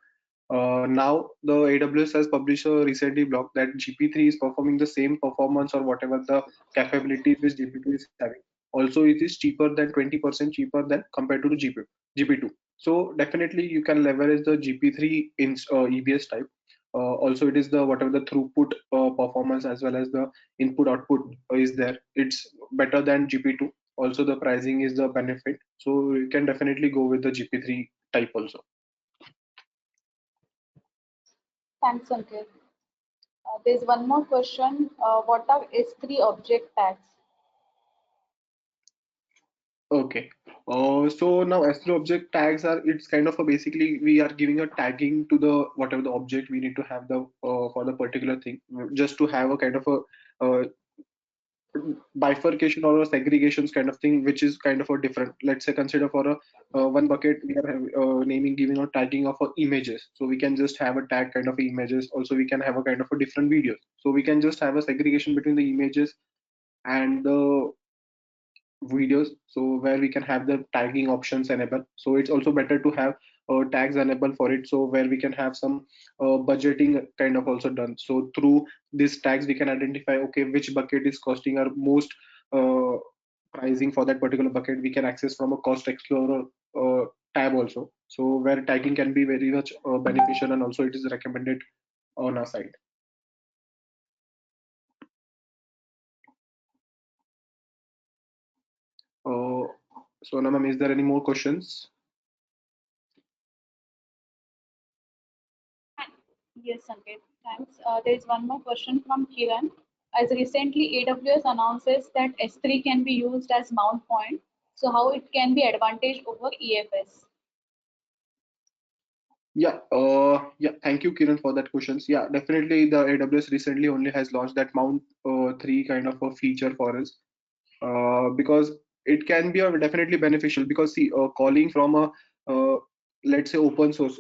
Now the AWS has published a recently blog that GP3 is performing the same performance or whatever the capabilities which GP2 is having. Also, it is cheaper than 20% cheaper than compared to the GP2. So definitely you can leverage the GP3 in EBS type. Also, it is the whatever the throughput performance as well as the input output is there. It's better than GP2. Also, the pricing is the benefit. So you can definitely go with the GP3 type also. Thanks, Ankit. There's one more question. What are S3 object tags? Okay. So now S3 object tags are, it's kind of a basically we are giving a tagging to the whatever the object we need to have the for the particular thing, just to have a kind of a bifurcation or a segregations kind of thing, which is kind of a different. Let's say consider for a one bucket we are naming giving or tagging of images. So we can just have a tag kind of images. Also we can have a kind of a different videos. So we can just have a segregation between the images and the videos, so where we can have the tagging options enabled. So it's also better to have tags enabled for it, so where we can have some budgeting kind of also done. So through these tags we can identify, okay, which bucket is costing our most uh, pricing for that particular bucket. We can access from a cost explorer tab also, so where tagging can be very much beneficial, and also it is recommended on our side. uh, so now, ma'am, is there any more questions? Yes, Sanket. Thanks. There's one more question from Kiran. As recently AWS announces that S3 can be used as mount point, so how it can be advantage over EFS? Yeah, thank you, Kiran, for that questions. Yeah, definitely the AWS recently only has launched that Mount 3 kind of a feature for us, because it can be a definitely beneficial, because see, calling from a let's say open source,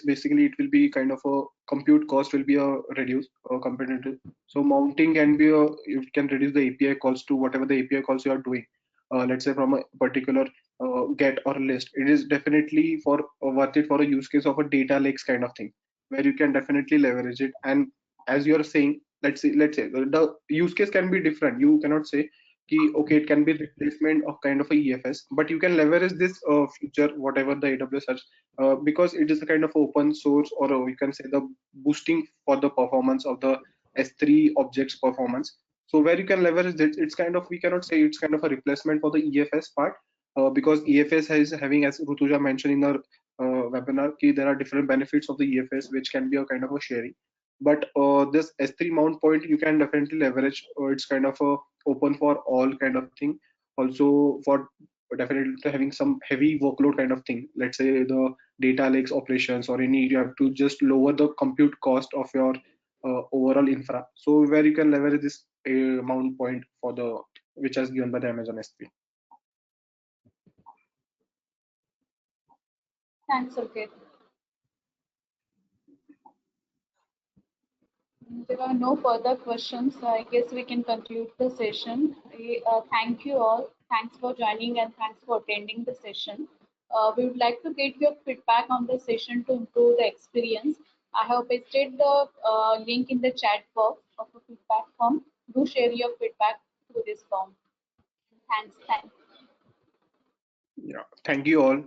basically it will be kind of a compute cost will be a reduced competitive. So mounting can be a, it can reduce the API calls to whatever the API calls you are doing. Let's say from a particular get or list, it is definitely for worth it for a use case of a data lakes kind of thing, where you can definitely leverage it. And as you are saying, let's say the use case can be different. You cannot say okay, it can be replacement of kind of a EFS, but you can leverage this feature whatever the AWS has, because it is a kind of open source, or you can say the boosting for the performance of the S3 objects performance. So where you can leverage it, it's kind of, we cannot say it's kind of a replacement for the EFS part, because EFS is having, as Rutuja mentioned in our webinar, there are different benefits of the EFS which can be a kind of a sharing. But this S3 mount point you can definitely leverage. It's kind of a open for all kind of thing. Also for definitely having some heavy workload kind of thing. Let's say the data lakes operations or any, you have to just lower the compute cost of your overall infra. So where you can leverage this mount point for the, which has given by the Amazon S3. Thanks, Sanket. There are no further questions, so I guess we can conclude the session. Thank you all. Thanks for joining and thanks for attending the session. We would like to get your feedback on the session to improve the experience. I have pasted the link in the chat box of the feedback form. Do share your feedback through this form. Thanks. Yeah, thank you all.